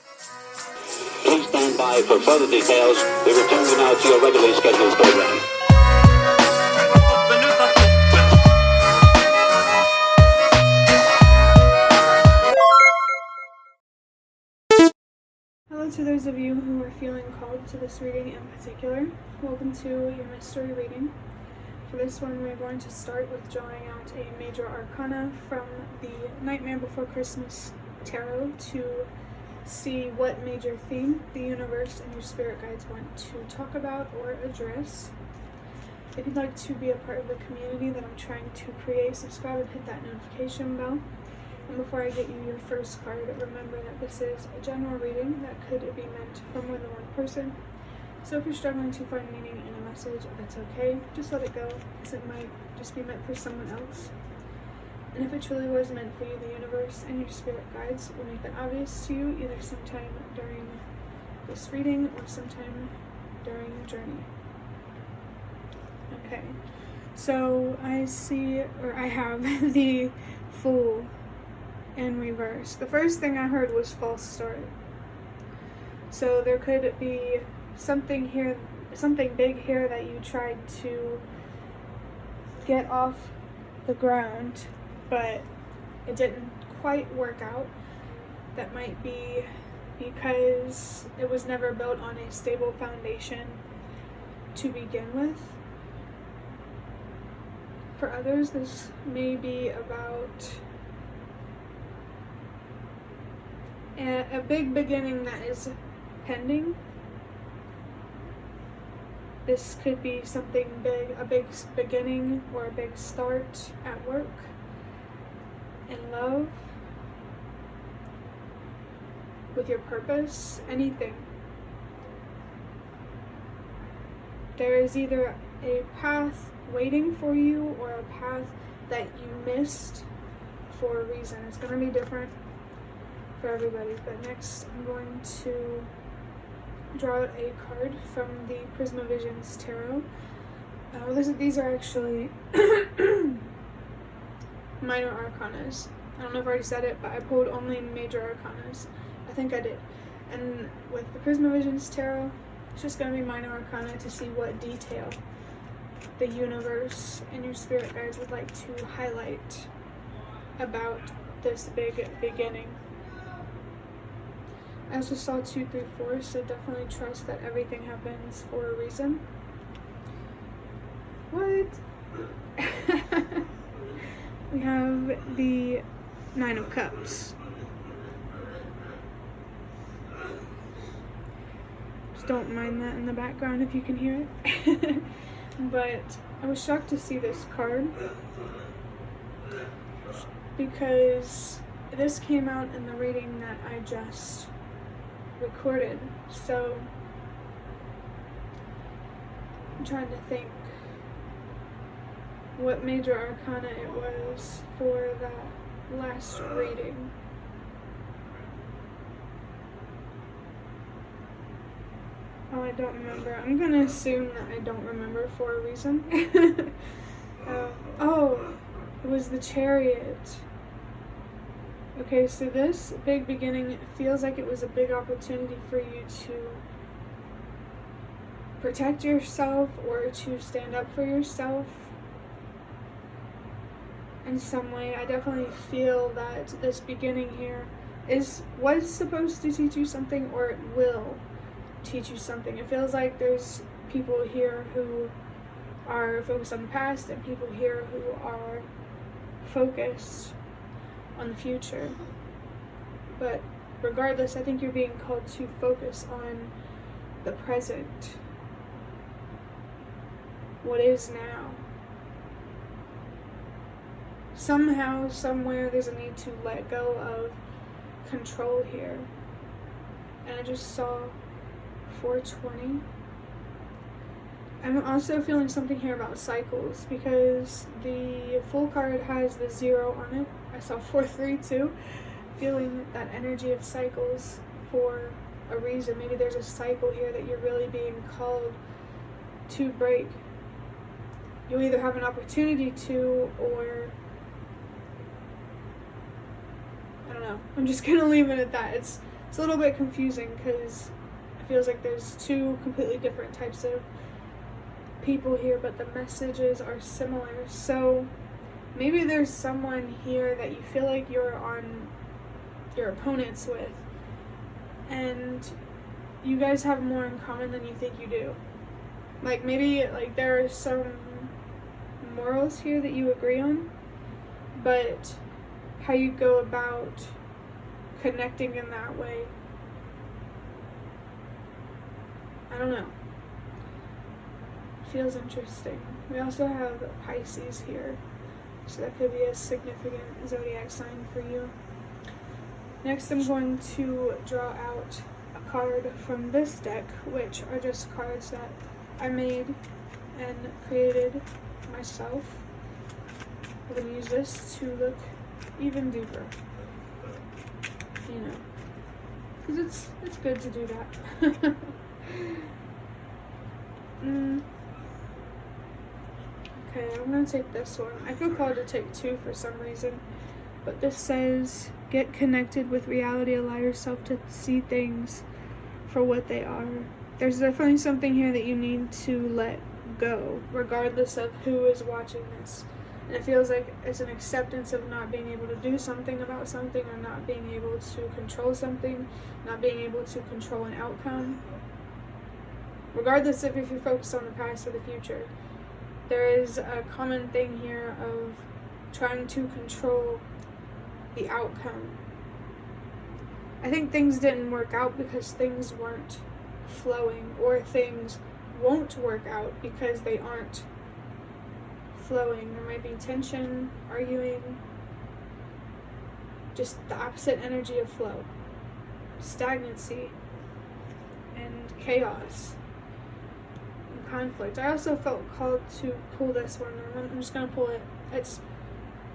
Please stand by for further details. We return you now to your regularly scheduled program. Hello to those of you who are feeling called to this reading in particular. Welcome to your mystery reading. For this one, we're going to start with drawing out a major arcana from the Nightmare Before Christmas tarot to see what major theme the universe and your spirit guides want to talk about or address. If you'd like to be a part of the community that I'm trying to create, subscribe and hit that notification bell. And before I get you your first card, remember that this is a general reading that could be meant for more than one person. So if you're struggling to find meaning in a message, that's okay. Just let it go, because it might just be meant for someone else. And if it truly was meant for you, the universe and your spirit guides will make that obvious to you either sometime during this reading or sometime during your journey. Okay, so I have the Fool in reverse. The first thing I heard was false start. So there could be something here, something big here that you tried to get off the ground, but it didn't quite work out. That might be because it was never built on a stable foundation to begin with. For others, this may be about a big beginning that is pending. This could be something big, a big beginning or a big start at work, in love, with your purpose, anything. There is either a path waiting for you or a path that you missed for a reason. It's going to be different for everybody, but next I'm going to draw out a card from the Prisma Visions Tarot. These are actually minor arcanas. I don't know if I already said it, but I pulled only major arcanas. I think I did. And with the Prisma Visions Tarot, it's just going to be minor arcana to see what detail the universe and your spirit guides would like to highlight about this big beginning. I also saw 2, 3, 4, so definitely trust that everything happens for a reason. What? We have the 9 of Cups. Just don't mind that in the background if you can hear it. But I was shocked to see this card because this came out in the reading that I just recorded. So I'm trying to think what major arcana it was for that last reading. Oh, I don't remember. I'm gonna assume that I don't remember for a reason. Oh, it was the Chariot. Okay, so this big beginning feels like it was a big opportunity for you to protect yourself or to stand up for yourself in some way. I definitely feel that this beginning here was supposed to teach you something, or it will teach you something. It feels like there's people here who are focused on the past and people here who are focused on the future. But regardless, I think you're being called to focus on the present. What is now. Somehow, somewhere, there's a need to let go of control here. And I just saw 420. I'm also feeling something here about cycles because the full card has the 0 on it. I saw 4-3 too. Feeling that energy of cycles for a reason. Maybe there's a cycle here that you're really being called to break. You'll either have an opportunity to, or I don't know. I'm just gonna leave it at that. It's it's a little bit confusing because it feels like there's two completely different types of people here, but the messages are similar. So maybe there's someone here that you feel like you're on your opponents with, and you guys have more in common than you think you do. Like maybe like there are some morals here that you agree on, but how you go about connecting in that way, I don't know. Feels interesting. We also have Pisces here, so that could be a significant zodiac sign for you. Next, I'm going to draw out a card from this deck, which are just cards that I made and created myself. I'm going to use this to look even deeper, you know, because it's good to do that. Okay, I'm going to take this one. I feel called to take two for some reason, but this says, get connected with reality, allow yourself to see things for what they are. There's definitely something here that you need to let go, regardless of who is watching this. And it feels like it's an acceptance of not being able to do something about something, or not being able to control something, not being able to control an outcome. Regardless of if you're focused on the past or the future, there is a common thing here of trying to control the outcome. I think things didn't work out because things weren't flowing, or things won't work out because they aren't flowing. There might be tension, arguing, just the opposite energy of flow, stagnancy, and chaos. Conflict. I also felt called to pull this one. I'm just going to pull it. It's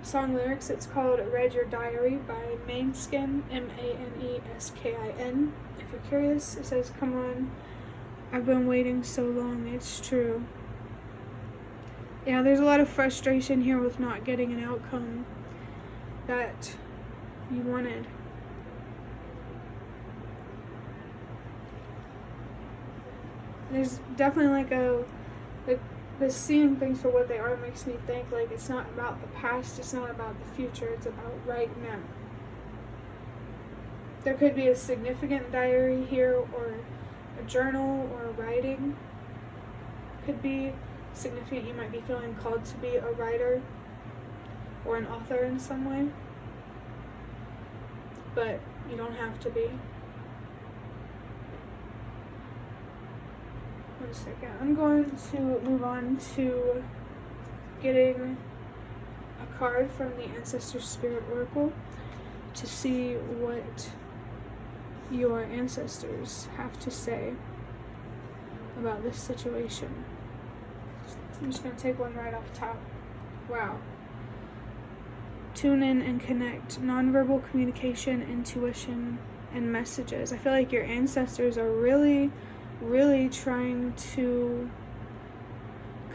song lyrics. It's called Read Your Diary by Maneskin, Maneskin. If you're curious, it says, come on, I've been waiting so long, it's true. Yeah, there's a lot of frustration here with not getting an outcome that you wanted. There's definitely like this seeing things for what they are makes me think like it's not about the past, it's not about the future, it's about right now. There could be a significant diary here, or a journal, or writing. Could be significant. You might be feeling called to be a writer or an author in some way, but you don't have to be. One second. I'm going to move on to getting a card from the Ancestor Spirit Oracle to see what your ancestors have to say about this situation. I'm just going to take one right off top. Wow. Tune in and connect. Nonverbal communication, intuition, and messages. I feel like your ancestors are really trying to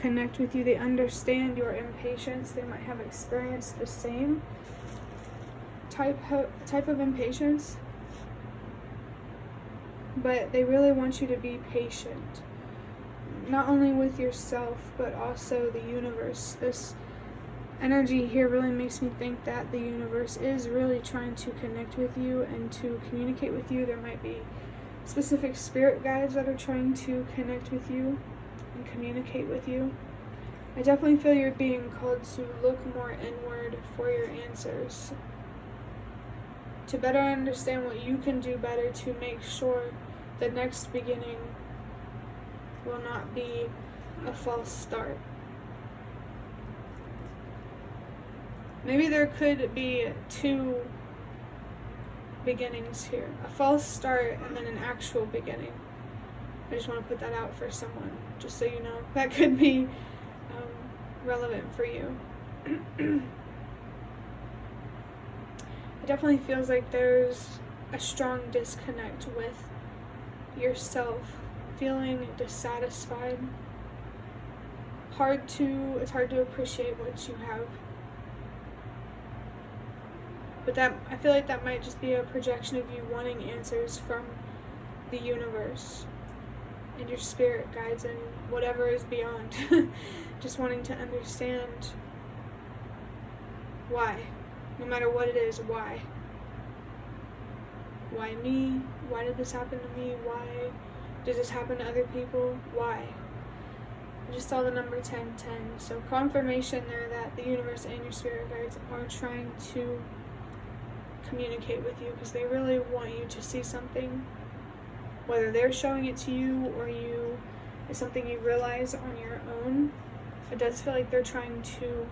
connect with you. They understand your impatience. They might have experienced the same type of impatience, but they really want you to be patient, not only with yourself but also the universe. This energy here really makes me think that the universe is really trying to connect with you and to communicate with you. There might be specific spirit guides that are trying to connect with you and communicate with you. I definitely feel you're being called to look more inward for your answers, to better understand what you can do better to make sure the next beginning will not be a false start. Maybe there could be two beginnings here, a false start and then an actual beginning. I just want to put that out for someone, just so you know. That could be relevant for you. It definitely feels like there's a strong disconnect with yourself, feeling dissatisfied. It's hard to appreciate what you have. But that, I feel like that might just be a projection of you wanting answers from the universe and your spirit guides and whatever is beyond. Just wanting to understand why. No matter what it is, why? Why me? Why did this happen to me? Why does this happen to other people? Why? I just saw the number 1010. So confirmation there that the universe and your spirit guides are trying to communicate with you because they really want you to see something. Whether they're showing it to you or it's something you realize on your own, it does feel like they're trying to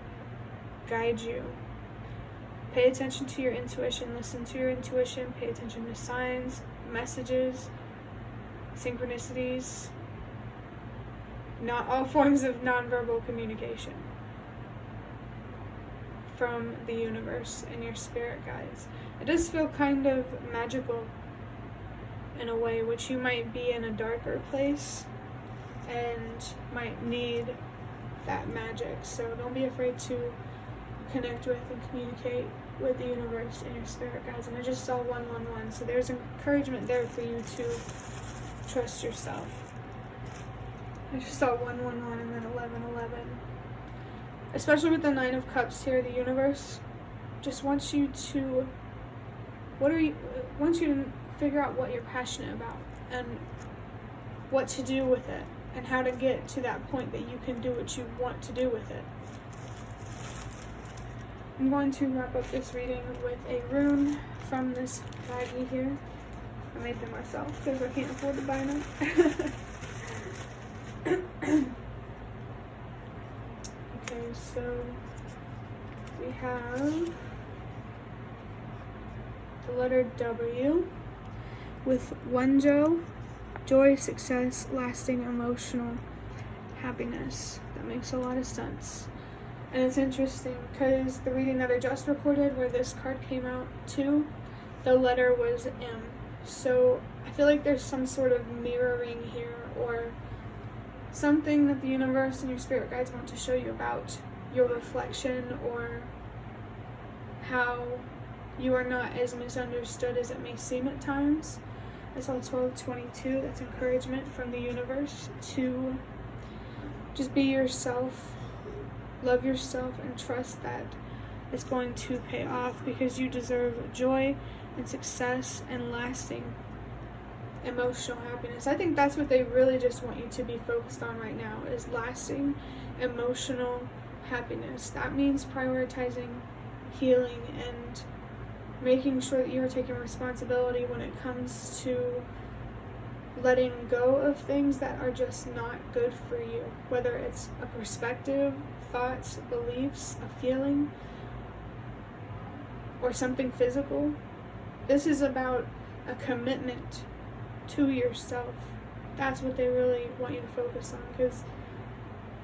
guide you. Pay attention to your intuition, listen to your intuition, pay attention to signs, messages, synchronicities, not all forms of nonverbal communication from the universe and your spirit guides. It does feel kind of magical in a way, which you might be in a darker place and might need that magic. So don't be afraid to connect with and communicate with the universe and your spirit guides. And I just saw 111, so there's encouragement there for you to trust yourself. I just saw 111 and then 1111. Especially with the 9 of Cups here, the universe just wants you to wants you to figure out what you're passionate about and what to do with it and how to get to that point that you can do what you want to do with it. I'm going to wrap up this reading with a rune from this baggie here. I made them myself because I can't afford to buy them. Okay, so we have the letter W with Wenjo, joy, success, lasting emotional happiness. That makes a lot of sense. And it's interesting because the reading that I just recorded where this card came out too, the letter was M. So I feel like there's some sort of mirroring here or something that the universe and your spirit guides want to show you about your reflection or how you are not as misunderstood as it may seem at times. I saw 1222. That's encouragement from the universe to just be yourself, love yourself, and trust that it's going to pay off because you deserve joy and success and lasting emotional happiness. I think that's what they really just want you to be focused on right now is lasting emotional happiness. That means prioritizing healing and making sure that you are taking responsibility when it comes to letting go of things that are just not good for you, whether it's a perspective, thoughts, beliefs, a feeling, or something physical. This is about a commitment to yourself. That's what they really want you to focus on, because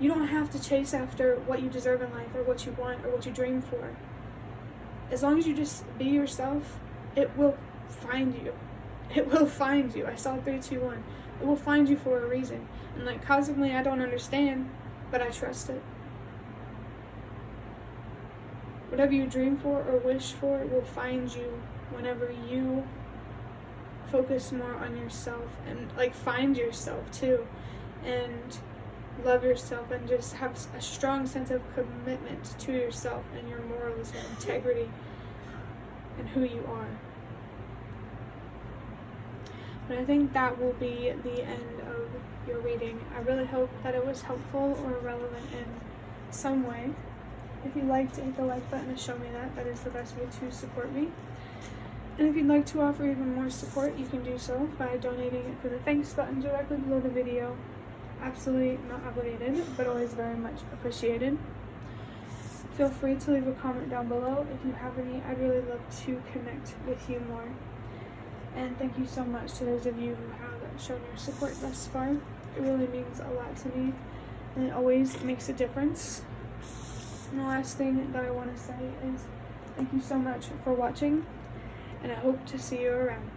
you don't have to chase after what you deserve in life or what you want or what you dream for. As long as you just be yourself, it will find you. It will find you. I saw 321. It will find you for a reason. And like cosmically, I don't understand, but I trust it. Whatever you dream for or wish for will find you whenever you focus more on yourself and like find yourself too and love yourself and just have a strong sense of commitment to yourself and your morals, your integrity, and who you are. But I think that will be the end of your reading. I really hope that it was helpful or relevant in some way. If you liked it, hit the like button to show me that. That is the best way to support me. And if you'd like to offer even more support, you can do so by donating it to the thanks button directly below the video. Absolutely not obligated, but always very much appreciated. Feel free to leave a comment down below if you have any. I'd really love to connect with you more. And thank you so much to those of you who have shown your support thus far. It really means a lot to me, and it always makes a difference. And the last thing that I want to say is thank you so much for watching, and I hope to see you around.